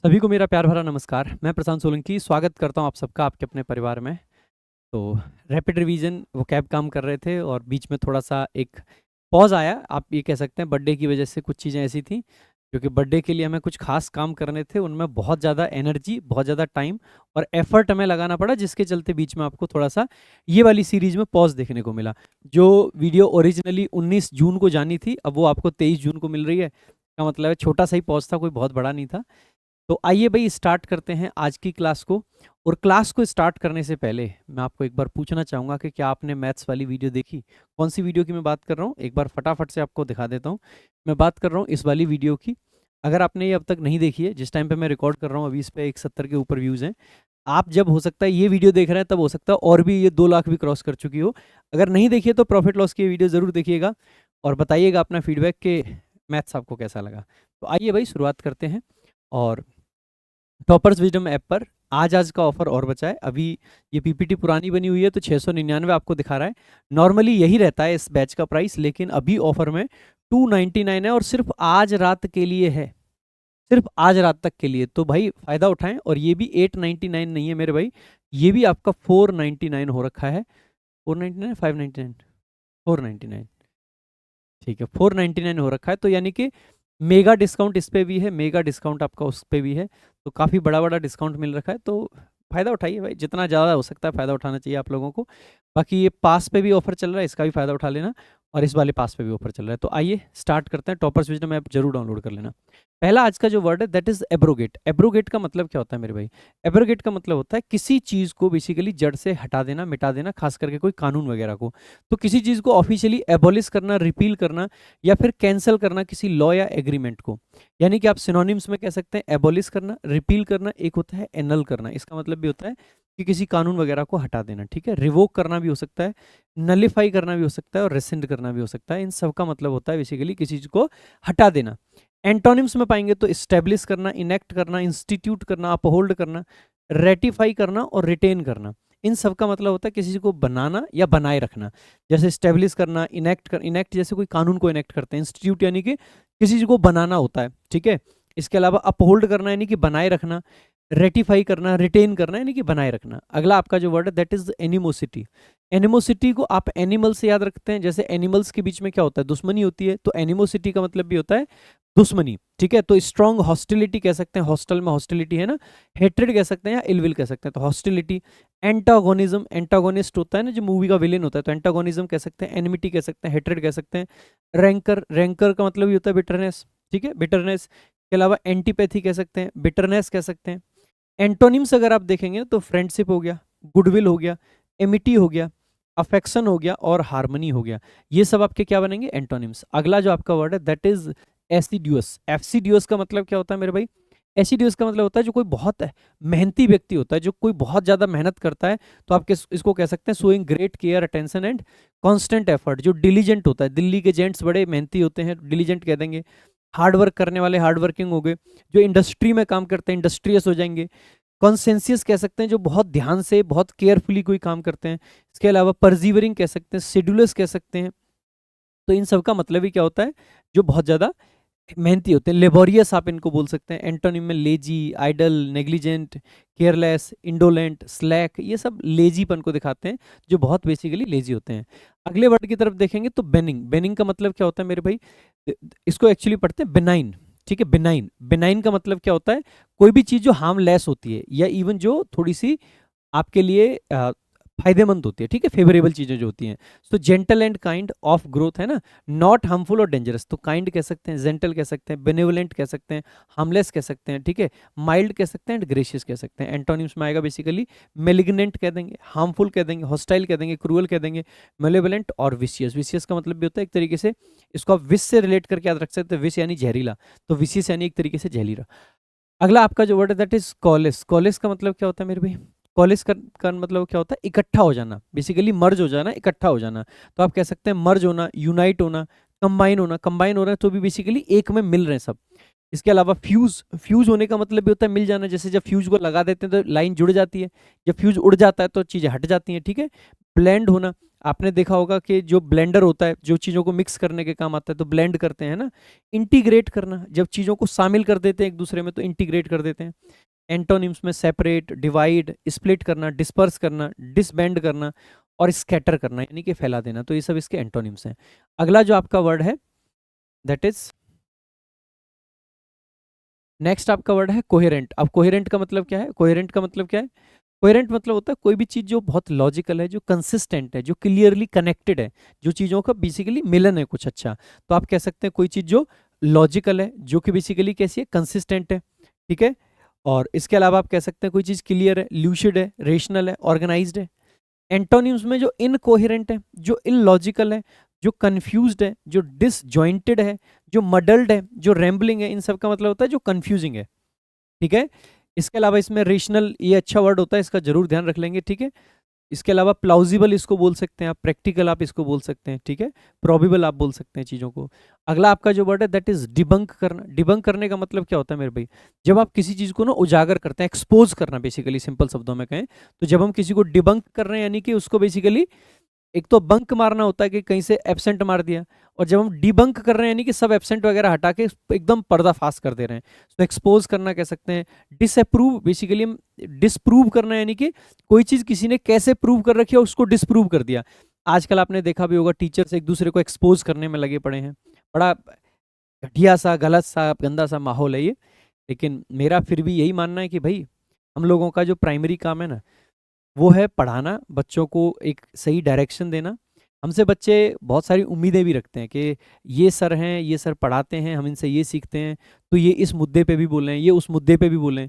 सभी को मेरा प्यार भरा नमस्कार। मैं प्रशांत सोलंकी स्वागत करता हूं आप सबका आपके अपने परिवार में। तो रैपिड रिवीजन वो कैब काम कर रहे थे और बीच में थोड़ा-सा एक पॉज़ आया। आप ये कह सकते हैं बर्थडे की वजह से कुछ चीज़ें ऐसी थी, क्योंकि बर्थडे के लिए हमें कुछ ख़ास काम करने थे। उनमें बहुत ज़्यादा एनर्जी, बहुत ज़्यादा टाइम और एफ़र्ट हमें लगाना पड़ा, जिसके चलते बीच में आपको थोड़ा-सा ये वाली सीरीज़ में पॉज़ देखने को मिला। जो वीडियो ओरिजिनली 19 जून को जानी थी, अब वो आपको 23 जून को मिल रही है। इसका मतलब है छोटा-सा ही पॉज़ था, कोई बहुत बड़ा नहीं था। तो आइए भाई स्टार्ट करते हैं आज की क्लास को। और क्लास को स्टार्ट करने से पहले मैं आपको एक बार पूछना चाहूँगा कि क्या आपने मैथ्स वाली वीडियो देखी? कौन सी वीडियो की मैं बात कर रहा हूँ, एक बार फटाफट से आपको दिखा देता हूँ। मैं बात कर रहा हूँ इस वाली वीडियो की। अगर आपने ये अब तक नहीं देखी है, जिस टाइम पे मैं रिकॉर्ड कर रहा हूँ अभी इस पे 170 के ऊपर व्यूज़ हैं। आप जब हो सकता है ये वीडियो देख रहे हैं, तब हो सकता है और भी ये 2 लाख भी क्रॉस कर चुकी हो। अगर नहीं देखी है तो प्रॉफिट लॉस की ये वीडियो ज़रूर देखिएगा और बताइएगा अपना फीडबैक कि मैथ्स आपको कैसा लगा। तो आइए भाई शुरुआत करते हैं। और टॉपर्स विजडम ऐप पर आज का ऑफर और बचा है। अभी ये पीपीटी पुरानी बनी हुई है तो 699 आपको दिखा रहा है। नॉर्मली यही रहता है इस बैच का प्राइस, लेकिन अभी ऑफर में 299 है और सिर्फ आज रात के लिए है। सिर्फ आज रात तक के लिए, तो भाई फ़ायदा उठाएं। और ये भी 899 नहीं है मेरे भाई, ये भी आपका 499 हो रखा है। 499, 599, 499, ठीक है 499 हो रखा है। तो यानी कि मेगा डिस्काउंट इस पे भी है, मेगा डिस्काउंट आपका उस पे भी है। तो काफ़ी बड़ा बड़ा डिस्काउंट मिल रखा है, तो फ़ायदा उठाइए भाई, जितना ज़्यादा हो सकता है फ़ायदा उठाना चाहिए आप लोगों को। बाकी ये पास पे भी ऑफर चल रहा है, इसका भी फ़ायदा उठा लेना। और इस वाले पास पे भी ऑफर चल रहा है। तो आइए स्टार्ट करते हैं। टॉपर्स विजडम ऐप जरूर डाउनलोड कर लेना। पहला आज का जो वर्ड है दैट इज एब्रोगेट। एब्रोगेट का मतलब क्या होता है मेरे भाई? एब्रोगेट का मतलब होता है किसी चीज़ को बेसिकली जड़ से हटा देना, मिटा देना, खास करके कोई कानून वगैरह को। तो किसी चीज़ को ऑफिशियली एबॉलिश करना, रिपील करना या फिर कैंसिल करना किसी लॉ या एग्रीमेंट को। यानी कि आप सिनोनिम्स में कह सकते हैं एबॉलिश करना, रिपील करना, एक होता है एनल करना। इसका मतलब भी होता है कि किसी कानून वगैरह को हटा देना, ठीक है। रिवोक करना भी हो सकता है, नलिफाई करना भी हो सकता है और रेसिंड करना भी हो सकता है। इन सब का मतलब होता है बेसिकली किसी चीज़ को हटा देना। एंटोनिम्स में पाएंगे तो स्टेब्लिश करना, इनेक्ट करना, इंस्टीट्यूट करना, अपहोल्ड करना, रेटिफाई करना और रिटेन करना। इन सब का मतलब होता है किसी चीज़ को बनाना या बनाए रखना। जैसे स्टेब्लिश करना, इनेक्ट जैसे कोई कानून को इनेक्ट करते हैं। इंस्टीट्यूट यानी कि किसी चीज़ को बनाना होता है, ठीक है। इसके अलावा अपहोल्ड करना यानी कि बनाए रखना, रेटिफाई करना, रिटेन करना यानी कि बनाए रखना। अगला आपका जो वर्ड है दैट इज एनिमोसिटी। एनिमोसिटी को आप एनिमल से याद रखते हैं। जैसे एनिमल्स के बीच में क्या होता है, दुश्मनी होती है, तो एनिमोसिटी का मतलब भी होता है दुश्मनी, ठीक है। तो स्ट्रॉन्ग हॉस्टिलिटी कह सकते हैं, हॉस्टल में हॉस्टिलिटी है ना। हेट्रेड कह सकते हैं या इलविल कह सकते हैं, तो हॉस्टिलिटी। एंटागोनिज्म, एंटागोनिस्ट होता है ना जो मूवी का विलेन होता है, तो एंटागोनिज्म कह सकते हैं, एनिमिटी कह सकते हैं, हेट्रेड कह सकते हैं। रैंकर, रैंकर का मतलब भी होता है बिटरनेस, ठीक है, बिटरनेस के अलावा एंटीपैथी कह सकते हैं, बिटरनेस कह सकते हैं। एंटोनिम्स अगर आप देखेंगे तो फ्रेंडशिप हो गया, गुडविल हो गया, एमिटी हो गया, अफेक्शन हो गया और हार्मनी हो गया। ये सब आपके क्या बनेंगे, एंटोनिम्स। अगला जो आपका वर्ड है दैट इज एसिडियस। एफसीडियस का मतलब क्या होता है मेरे भाई? एसिडियस का मतलब होता है जो कोई बहुत मेहनती व्यक्ति होता है, जो कोई बहुत ज़्यादा मेहनत करता है। तो आप इसको कह सकते हैं showing great care, attention and constant effort. जो डिलीजेंट होता है, दिल्ली के जेंट्स बड़े मेहनती होते हैं, डिलीजेंट कह देंगे। हार्ड वर्क करने वाले हार्ड वर्किंग हो गए। जो इंडस्ट्री में काम करते हैं इंडस्ट्रियस हो जाएंगे। कॉन्सेंसियस कह सकते हैं जो बहुत ध्यान से, बहुत केयरफुली कोई काम करते हैं। इसके अलावा परजीवरिंग कह सकते हैं, शेड्यूलर्स कह सकते हैं। तो इन सब का मतलब ही क्या होता है, जो बहुत ज़्यादा मेहनती होते हैं। लेबोरियस आप इनको बोल सकते हैं। एंटोनिम में lazy, idle, negligent, careless, indolent, slack, ये सब लेजीपन को दिखाते हैं, जो बहुत बेसिकली लेजी होते हैं। अगले वर्ड की तरफ देखेंगे तो बेनिंग। बेनिंग का मतलब क्या होता है मेरे भाई? इसको एक्चुअली पढ़ते हैं बिनाइन, ठीक है। बिनाइन, बिनाइन का मतलब क्या होता है? कोई भी चीज़ जो हार्मलेस होती है या इवन जो थोड़ी सी आपके लिए फायदेमंद होती है, ठीक है, फेवरेबल चीज़ें जो होती हैं। सो gentle and kind of growth है ना, नॉट हार्मफुल और डेंजरस। तो काइंड कह सकते हैं, जेंटल कह सकते हैं, बेनेवलेंट कह सकते हैं, हार्मलेस कह सकते हैं, ठीक है, माइल्ड कह सकते हैं एंड ग्रेशियस कह सकते हैं। एंटोनिम्स में आएगा बेसिकली मेलिग्नेंट कह देंगे, हार्मफुल कह देंगे, हॉस्टाइल कह देंगे, क्रूअल कह देंगे, मेलेवलेंट और विशियस। विशियस का मतलब भी होता है एक तरीके से, इसको आप विष से रिलेट करके याद रख सकते हैं। विष यानी जहरीला, तो विशियस यानी एक तरीके से जहरीला। अगला आपका जो वर्ड है दैट इज कॉलेस। कॉलेस का मतलब क्या होता है मेरे भाई? कॉलेस का मतलब क्या होता है? इकट्ठा हो जाना, बेसिकली मर्ज हो जाना, इकट्ठा हो जाना। तो आप कह सकते हैं मर्ज होना, यूनाइट होना, कंबाइन होना। कंबाइन हो रहा है तो भी बेसिकली एक में मिल रहे हैं सब। इसके अलावा फ्यूज, फ्यूज होने का मतलब भी होता है मिल जाना। जैसे जब फ्यूज को लगा देते हैं तो लाइन जुड़ जाती है, जब फ्यूज उड़ जाता है तो चीज़ें हट जाती हैं, ठीक है। ब्लेंड होना। आपने देखा होगा कि जो ब्लेंडर होता है, जो चीज़ों को मिक्स करने के काम आता है, तो ब्लेंड करते हैं ना। इंटीग्रेट करना, जब चीज़ों को शामिल कर देते हैं एक दूसरे में तो इंटीग्रेट कर देते हैं। एंटोनिम्स में सेपरेट, डिवाइड, स्प्लिट करना, डिस्पर्स करना, डिसबैंड करना और स्कैटर करना, यानी कि फैला देना। तो ये सब इसके एंटोनिम्स हैं। अगला जो आपका वर्ड है दैट इज, नेक्स्ट आपका वर्ड है कोहेरेंट। अब कोहेरेंट का मतलब क्या है? कोहेरेंट का मतलब क्या है? कोहेरेंट मतलब होता है कोई भी चीज जो बहुत लॉजिकल है, जो कंसिस्टेंट है, जो क्लियरली कनेक्टेड है, जो चीजों का बेसिकली मिलन है कुछ अच्छा। तो आप कह सकते हैं कोई चीज जो लॉजिकल है, जो कि बेसिकली कैसी है, कंसिस्टेंट है, ठीक है। और इसके अलावा आप कह सकते हैं कोई चीज क्लियर है, ल्यूसिड है, रेशनल है, ऑर्गेनाइज्ड है। एंटोनिम्स में जो इनकोहेरेंट है, जो इलॉजिकल है, जो कंफ्यूज्ड है, जो डिसजॉइंटेड है, जो मडल्ड है, जो रैम्बलिंग है, इन सब का मतलब होता है जो कंफ्यूजिंग है, ठीक है। इसके अलावा इसमें रेशनल, ये अच्छा वर्ड होता है, इसका जरूर ध्यान रख लेंगे, ठीक है। इसके अलावा प्लाउजिबल इसको बोल सकते हैं आप, प्रैक्टिकल आप इसको बोल सकते हैं, ठीक है। प्रोबेबल आप बोल सकते हैं चीज़ों को। अगला आपका जो वर्ड है दैट इज डिबंक करना। डिबंक करने का मतलब क्या होता है मेरे भाई? जब आप किसी चीज़ को ना उजागर करते हैं, एक्सपोज करना, बेसिकली सिंपल शब्दों में कहें तो जब हम किसी को डिबंक कर रहे हैं, यानी कि उसको बेसिकली एक तो बंक मारना होता है कि कहीं से एब्सेंट मार दिया, और जब हम डिबंक कर रहे हैं यानी कि सब एब्सेंट वगैरह हटा के एकदम पर्दाफाश कर दे रहे हैं, तो एक्सपोज करना कह सकते हैं। डिसअप्रूव, बेसिकली हम डिसप्रूव करना, यानी कि कोई चीज़ किसी ने कैसे प्रूव कर रखी है उसको डिसप्रूव कर दिया। आजकल आपने देखा भी होगा टीचर्स एक दूसरे को एक्सपोज करने में लगे पड़े हैं। बड़ा घटिया सा, गलत सा, गंदा सा माहौल है ये। लेकिन मेरा फिर भी यही मानना है कि भाई हम लोगों का जो प्राइमरी काम है ना, वो है पढ़ाना, बच्चों को एक सही डायरेक्शन देना। हमसे बच्चे बहुत सारी उम्मीदें भी रखते हैं कि ये सर हैं, ये सर पढ़ाते हैं, हम इनसे ये सीखते हैं, तो ये इस मुद्दे पे भी बोलें, ये उस मुद्दे पे भी बोलें।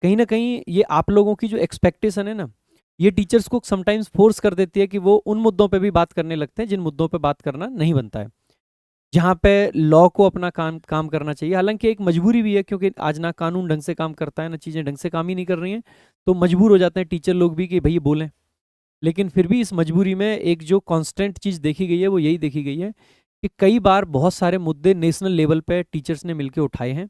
कहीं ना कहीं ये आप लोगों की जो एक्सपेक्टेशन है ना, ये टीचर्स को समटाइम्स फोर्स कर देती है कि वो उन मुद्दों पे भी बात करने लगते हैं जिन मुद्दों पे बात करना नहीं बनता है, जहाँ पे लॉ को अपना काम काम करना चाहिए। हालांकि एक मजबूरी भी है, क्योंकि आज ना कानून ढंग से काम करता है, ना चीज़ें ढंग से काम ही नहीं कर रही हैं, तो मजबूर हो जाते हैं टीचर लोग भी कि भाई बोलें। लेकिन फिर भी इस मजबूरी में एक जो कांस्टेंट चीज़ देखी गई है वो यही देखी गई है कि कई बार बहुत सारे मुद्दे नेशनल लेवल पे टीचर्स ने मिलकर उठाए हैं,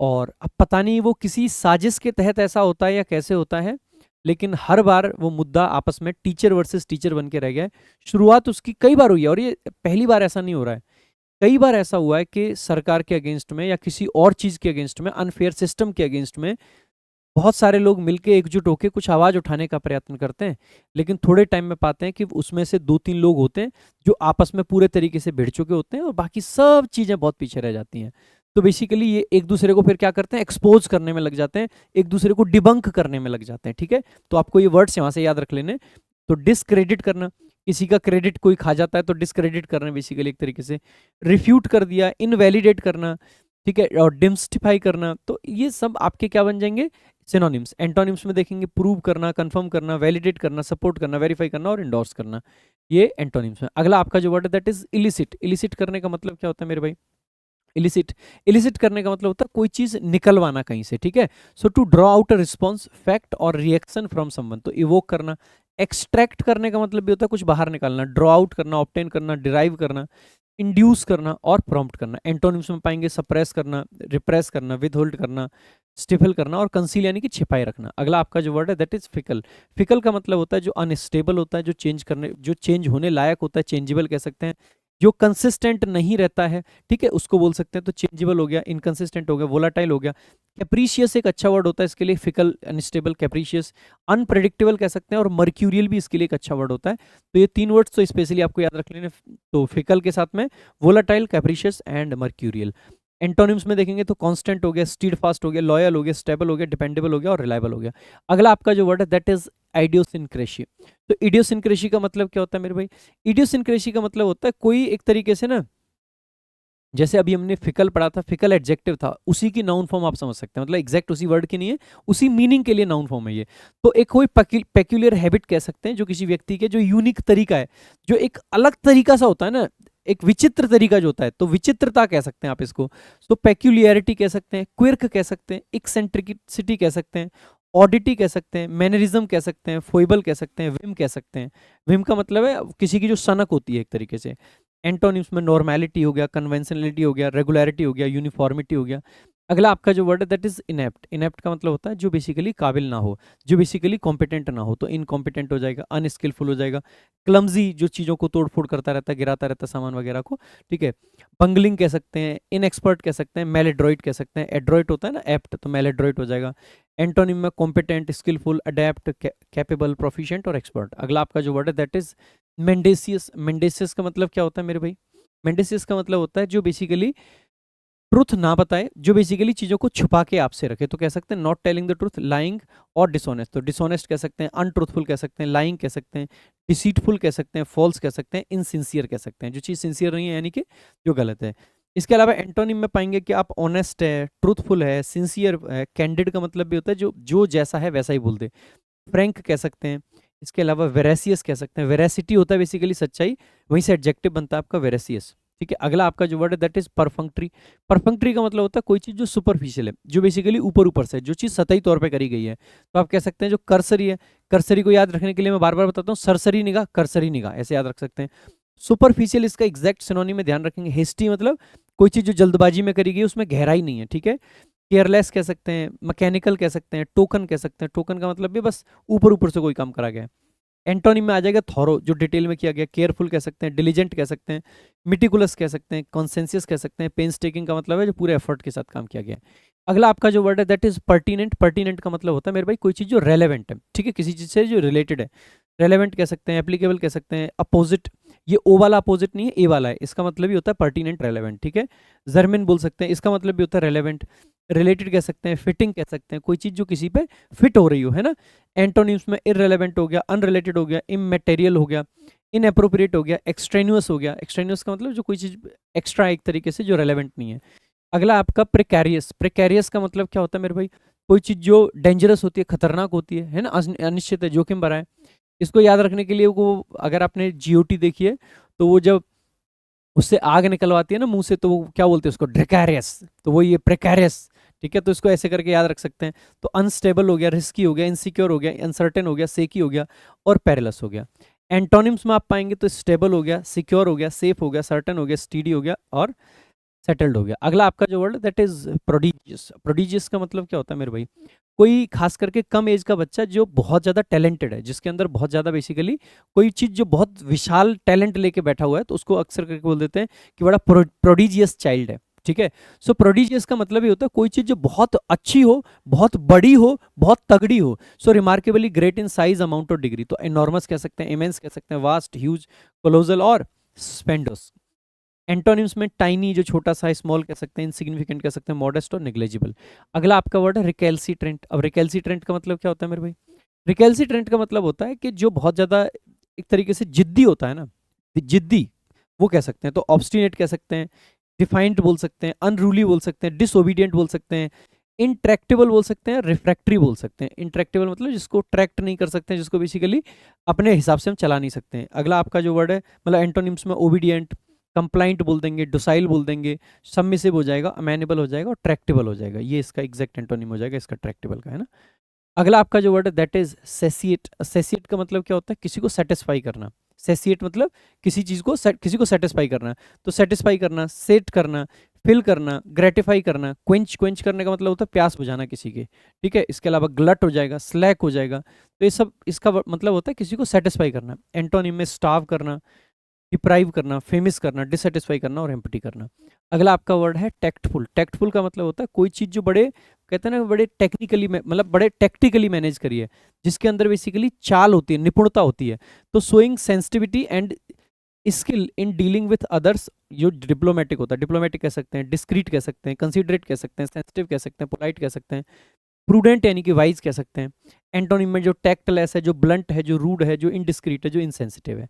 और अब पता नहीं वो किसी साजिश के तहत ऐसा होता है या कैसे होता है, लेकिन हर बार वो मुद्दा आपस में टीचर वर्सेस टीचर बन के रह गया है। शुरुआत उसकी कई बार हुई है, और ये पहली बार ऐसा नहीं हो रहा है। कई बार ऐसा हुआ है कि सरकार के अगेंस्ट में या किसी और चीज़ के अगेंस्ट में, अनफेयर सिस्टम के अगेंस्ट में बहुत सारे लोग मिलके एकजुट होकर कुछ आवाज़ उठाने का प्रयत्न करते हैं, लेकिन थोड़े टाइम में पाते हैं कि उसमें से 2-3 लोग होते हैं जो आपस में पूरे तरीके से भिड़ चुके होते हैं, और बाकी सब चीज़ें बहुत पीछे रह जाती हैं। तो बेसिकली ये एक दूसरे को फिर क्या करते हैं, एक्सपोज करने में लग जाते हैं, एक दूसरे को डिबंक करने में लग जाते हैं, ठीक है। तो आपको ये वर्ड्स यहाँ से याद रख लेने। तो डिसक्रेडिट करना, किसी का क्रेडिट कोई खा जाता है तो डिसक्रेडिट करना, बेसिकली एक तरीके से रिफ्यूट कर दिया, इनवैलिडेट करना, ठीक है, और डिम्स्टिफाई करना। तो ये सब आपके क्या बन जाएंगे, सिनोनिम्स। एंटोनिम्स में देखेंगे प्रूव करना, कंफर्म करना, वैलिडेट करना, सपोर्ट करना, वेरीफाई करना और इंडोर्स करना, ये एंटोनिम्स में। अगला आपका जो वर्ड है दैट इज इलिसिट। इलिसिट करने का मतलब क्या होता है मेरे भाई? इलिसिट, इलिसिट करने का मतलब होता है कोई चीज निकलवाना कहीं से, ठीक है। So to draw out a response, fact और रिएक्शन फ्रॉम समवन, तो इवोक करना। एक्सट्रैक्ट करने का मतलब भी होता है कुछ बाहर निकालना, ड्रॉ आउट करना, ऑब्टेन करना, डिराइव करना, इंड्यूस करना और प्रॉम्प्ट करना। एंटोनिम्स में पाएंगे सप्रेस करना, रिप्रेस करना, विदहोल्ड करना, स्टिफल करना और कंसील यानी कि छिपाए रखना। अगला आपका जो वर्ड है दैट इज फिकल। फिकल का मतलब होता है जो अनस्टेबल होता है, जो चेंज करने, जो चेंज होने लायक होता है, चेंजेबल कह सकते हैं, जो कंसिस्टेंट नहीं रहता है, ठीक है, उसको बोल सकते हैं। तो चेंजेबल हो गया, इनकंसिस्टेंट हो गया, वोलाटाइल हो गया। कैप्रीशियस एक अच्छा वर्ड होता है इसके लिए, फिकल, अनस्टेबल, कैप्रीशियस, अनप्रेडिक्टेबल कह सकते हैं, और मर्क्यूरियल भी इसके लिए एक अच्छा वर्ड होता है। तो ये 3 वर्ड्स तो स्पेशली आपको याद रख लेने। तो फिकल के साथ में वोलाटाइल, कैप्रीशियस एंड मर्क्यूरियल। एंटोनिम्स में देखेंगे तो कांस्टेंट हो गया, स्टीडफास्ट हो गया, लॉयल हो गया, स्टेबल हो गया, डिपेंडेबल हो गया और रिलायबल हो गया। अगला आपका जो वर्ड है दैट इज आइडियोसिनक्रेसी। तो इडियोसिनक्रेसी का मतलब क्या होता है मेरे भाई? इडियोसिनक्रेसी का मतलब होता है कोई एक तरीके से ना, जैसे अभी हमने फिकल पढ़ा था, फिकल एडजेक्टिव था, उसी की नाउन फॉर्म आप समझ सकते हैं, मतलब एग्जैक्ट उसी वर्ड की नहीं है, उसी मीनिंग के लिए नाउन फॉर्म है ये। तो एक कोई पेक्यूलियर हैबिट कह सकते हैं जो किसी व्यक्ति के, जो यूनिक तरीका है, जो एक अलग तरीका सा होता है ना, एक विचित्र तरीका जो होता है, तो विचित्रता कह सकते हैं आप इसको। तो पेक्यूलियरिटी कह सकते हैं, क्विर्क कह सकते हैं, एक्सेंट्रिसिटी कह सकते हैं, ऑडिटी कह सकते हैं, मैनरिज्म कह सकते हैं, फोइबल कह सकते हैं, विम कह सकते हैं। विम का मतलब है किसी की जो सनक होती है एक तरीके से। एंटोनिम्स में नॉर्मेलिटी हो गया, कन्वेंशनलिटी हो गया, रेगुलरिटी हो गया, यूनिफॉर्मिटी हो गया। अगला आपका जो वर्ड है दैट इज इनेप्ट। इनेप्ट का मतलब होता है जो बेसिकली काबिल ना हो, जो बेसिकली कॉम्पिटेंट ना हो, तो इनकॉम्पिटेंट हो जाएगा, अनस्किलफुल हो जाएगा, क्लमजी जो चीज़ों को तोड़ फोड़ करता रहता है, गिराता रहता है सामान वगैरह को, ठीक है, बंगलिंग कह सकते हैं, इनएक्सपर्ट कह सकते हैं, मेलेड्रॉइट कह सकते हैं, एड्रॉइट होता है ना एप्ट, तो मेलेड्रॉइट हो जाएगा। एंटोनिम में competent, skilful, adept, capable, proficient और एक्सपर्ट। अगला आपका जो वर्ड है दैट इज मेंडेसियस। मेंडेसियस का मतलब क्या होता है मेरे भाई? मेंडेसियस का मतलब होता है जो बेसिकली ट्रुथ ना बताए, जो बेसिकली चीज़ों को छुपा के आपसे रखे, तो कह सकते हैं not telling the truth, lying और डिसऑनेस्ट। तो डिसऑनेस्ट कह सकते हैं, अनट्रूथफुल कह सकते हैं, लाइंग कह सकते हैं, डिसीटफुल कह सकते हैं, फॉल्स कह सकते हैं, इनसिंसियर कह सकते हैं, जो चीज़ सिंसियर नहीं है यानी कि जो गलत है। इसके अलावा एंटोनिम में पाएंगे कि आप ऑनेस्ट है, ट्रूथफुल है, सिंसियर है, कैंडिड का मतलब भी होता है जो जो जैसा है वैसा ही बोल दे, फ्रैंक कह सकते हैं। इसके अलावा वेरेसियस कह सकते हैं, वेरेसिटी होता है बेसिकली सच्चाई, वहीं से एडजेक्टिव बनता है आपका वेरेसियस, ठीक है। अगला आपका जो वर्ड है दैट इज परफंक्ट्री। परफंक्ट्री का मतलब होता है कोई चीज़ जो सुपरफिशियल है, जो बेसिकली ऊपर ऊपर से, जो चीज़ सतही तौर पे करी गई है, तो आप कह सकते हैं जो कर्सरी है, कर्सरी को याद रखने के लिए मैं बार बार बताता हूँ, सरसरी निगाह, कर्सरी निगाह, ऐसे याद रख सकते हैं। सुपरफिशियल इसका एग्जैक्ट सिनोनिम में ध्यान रखेंगे, हेस्टी मतलब कोई चीज़ जो जल्दबाजी में करी गई उसमें गहराई नहीं है, ठीक है। केयरलेस कह सकते हैं, मैकेनिकल कह सकते हैं, टोकन कह सकते हैं, टोकन का मतलब भी बस ऊपर ऊपर से कोई काम करा गया है। एंटोनिम में आ जाएगा थॉरो, जो डिटेल में किया गया, केयरफुल कह सकते हैं, डिलीजेंट कह सकते हैं, मिटिकुलस कह सकते हैं, कॉन्सेंसियस कह सकते हैं, पेन्स टेकिंग का मतलब है जो पूरे एफर्ट के साथ काम किया गया है। अगला आपका जो वर्ड है दैट इज पर्टिनेंट। पर्टिनेंट का मतलब होता है मेरे भाई कोई चीज़ जो रेलेवेंट है, ठीक है, किसी चीज़ से जो रिलेटेड है, रेलेवेंट कह सकते हैं, एप्लीकेबल कह सकते हैं, अपोजिट, ये ओ वाला अपोजिट नहीं है, ए वाला है, इसका मतलब भी होता है पर्टिनेंट, रेलेवेंट, ठीक है। जर्मिन बोल सकते हैं, इसका मतलब भी होता है रेलेवेंट। रिलेटेड कह सकते हैं, फिटिंग कह सकते हैं, कोई चीज़ जो किसी पे फिट हो रही हो, है ना। एंटोनिम्स में इररेलेवेंट हो गया, अनरिलेटेड हो गया, इमैटेरियल हो गया, इनअप्रोप्रिएट हो गया, एक्सट्रेन्यूअस हो गया। एक्सट्रेन्यूअस का मतलब जो कोई चीज़ एक्स्ट्रा एक तरीके से जो रेलेवेंट नहीं है। अगला आपका प्रिकैरियस। प्रिकैरियस का मतलब क्या होता है मेरे भाई? कोई चीज़ जो डेंजरस होती है, खतरनाक होती है ना, अनिश्चित है, जोखिम भरा है। इसको याद रखने के लिए वो, अगर आपने जीओटी देखी है, तो वो जब उससे आग निकलवाती है ना मुंह से, तो वो क्या बोलते हैं उसको? ड्रिकैरियस, तो वो ये प्रिकैरियस, ठीक है। तो इसको ऐसे करके याद रख सकते हैं। तो अनस्टेबल हो गया, रिस्की हो गया, इनसिक्योर हो गया, अनसर्टेन हो गया, सेकी हो गया और पेरिलस हो गया। एंटोनिम्स में आप पाएंगे तो स्टेबल हो गया, सिक्योर हो गया, सेफ हो गया, सर्टेन हो गया, स्टीडी हो गया और सेटल्ड हो गया। अगला आपका जो word that is prodigious. Prodigious का मतलब क्या होता है मेरे भाई? कोई खास करके कम एज का बच्चा जो बहुत ज़्यादा टैलेंटेड है, जिसके अंदर बहुत ज़्यादा बेसिकली कोई चीज़ जो बहुत विशाल टैलेंट लेके बैठा हुआ है, तो उसको अक्सर करके बोल देते हैं कि बड़ा प्रोडिजियस चाइल्ड है, ठीक है। सो प्रोडिजियस का मतलब ये होता है कोई चीज़ जो बहुत अच्छी हो, बहुत बड़ी हो, बहुत तगड़ी हो। So remarkably great in size, amount और डिग्री। तो एनॉर्मस कह सकते हैं, इमेंस कह सकते हैं, वास्ट, ह्यूज, कोलोजल और स्पेंडोस। एंटोनिम्स में टाइनी जो छोटा सा, स्मॉल कह सकते हैं, इनसिग्निफिकेंट कह सकते हैं, मॉडेस्ट और नेग्लेजिबल। अगला आपका वर्ड है रिकैल्सिट्रेंट। अब रिकैल्सिट्रेंट का मतलब क्या होता है मेरे भाई? रिकैल्सिट्रेंट का मतलब होता है कि जो बहुत ज़्यादा एक तरीके से जिद्दी होता है ना, जिद्दी, वो कह सकते हैं। तो ऑब्स्टिनेट कह सकते हैं, डिफाइंड बोल सकते हैं, अनरूली बोल सकते हैं, डिसओबीडियंट बोल सकते हैं, इंट्रैक्टेबल बोल सकते हैं, रिफ्रैक्टरी बोल सकते हैं। इंट्रैक्टेबल मतलब जिसको ट्रैक्ट नहीं कर सकते हैं, जिसको बेसिकली अपने हिसाब से हम चला नहीं सकते हैं। अगला आपका जो वर्ड है, मतलब एंटोनिम्स में ओबीडियंट, कंप्लाइंट बोल देंगे, डोसाइल बोल देंगे, सबमिसिव हो जाएगा, अमेनेबल हो जाएगा और ट्रैक्टेबल हो जाएगा। ये इसका एग्जैक्ट एंटोनिम हो जाएगा इसका ट्रैक्टेबल का, है ना। अगला आपका जो वर्ड है दैट इज सेसिएट। सेसिएट का मतलब क्या होता है? किसी को सेटिस्फाई करना। सेसिएट मतलब किसी चीज़ को किसी को सेटिस्फाई करना। तो सेटिस्फाई करना, सेट करना, फिल करना, ग्रेटिफाई करना। क्वेंच, क्वेंच करने का मतलब होता है प्यास बुझाना किसी के, ठीक है। इसके अलावा ग्लट हो जाएगा, स्लैक हो जाएगा। तो ये सब इसका मतलब होता है किसी को सेटिस्फाई करना। एंटोनिम में स्टार्व करना, डिप्राइव करना, फेमस करना, डिससेटिस्फाई करना और एम्प्टी करना। अगला आपका वर्ड है टैक्टफुल। टैक्टफुल का मतलब होता है कोई चीज़ जो बड़े, कहते हैं ना, बड़े टेक्निकली में, मतलब बड़े टैक्टिकली मैनेज करी है, जिसके अंदर बेसिकली चाल होती है, निपुणता होती है। तो showing sensitivity and skill in dealing with others, जो डिप्लोमेटिक होता है, डिप्लोमेटिक कह सकते हैं, डिस्क्रीट कह सकते हैं, कंसिडरेट कह सकते हैं, सेंसिटिव कह सकते हैं, पोलाइट कह सकते हैं, प्रूडेंट यानी कि वाइज कह सकते हैं। एंटोनिम में जो टैक्टलेस है, जो ब्लंट है, जो रूड है, जो इनडिस्क्रीट है, जो इनसेंसिटिव है।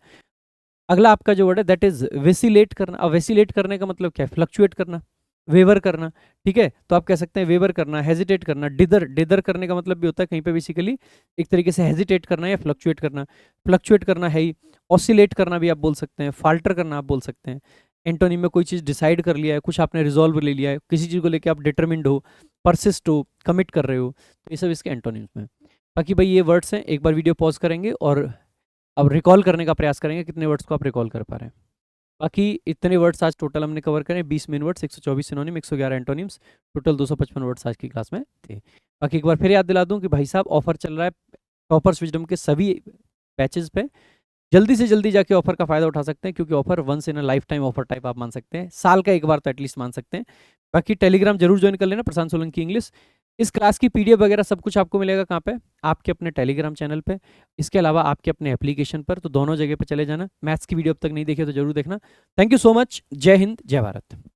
अगला आपका जो वर्ड है दैट इज वेसिलेट करना। अब वेसिलेट करने का मतलब क्या है? फ्लक्चुएट करना, वेवर करना, ठीक है। तो आप कह सकते हैं वेवर करना, हेजिटेट करना, डिदर। डिदर करने का मतलब भी होता है कहीं पे बेसिकली एक तरीके से हेजिटेट करना या फ्लक्चुएट करना। फ्लक्चुएट करना है ही। ऑसिलेट करना भी आप बोल सकते हैं, फाल्टर करना आप बोल सकते हैं। एंटोनिम में कोई चीज़ डिसाइड कर लिया है, कुछ आपने रिजॉल्व ले लिया है, किसी चीज़ को लेकर आप डिटर्मिंड हो, परसिस्ट हो, कमिट कर रहे हो, तो ये सब इसके एंटोनिम्स में। बाकी भाई ये वर्ड्स हैं, एक बार वीडियो पॉज करेंगे और अब रिकॉल करने का प्रयास करेंगे कितने वर्ड्स को आप रिकॉल कर पा रहे हैं। बाकी इतने वर्ड्स आज टोटल हमने कवर करें, 20 main words, 124 synonym, 111 antonyms, total 255 words आज की क्लास में थे। बाकी एक बार फिर याद दिला दूं कि भाई साहब ऑफर चल रहा है टॉपर्स विजडम के सभी बैचेस पे, जल्दी से जल्दी जाके ऑफर का फायदा उठा सकते हैं, क्योंकि offer once in a lifetime offer type आप मान सकते हैं, साल का एक बार तो एटलीस्ट मान सकते हैं। बाकी टेलीग्राम जरूर ज्वाइन कर लेना, प्रशांत सोलंकी इंग्लिश। इस क्लास की पीडीएफ वगैरह सब कुछ आपको मिलेगा कहाँ पे, आपके अपने टेलीग्राम चैनल पे, इसके अलावा आपके अपने एप्लीकेशन पर, तो दोनों जगह पे चले जाना। मैथ्स की वीडियो अब तक नहीं देखी तो जरूर देखना। Thank you so much. जय हिंद, जय भारत।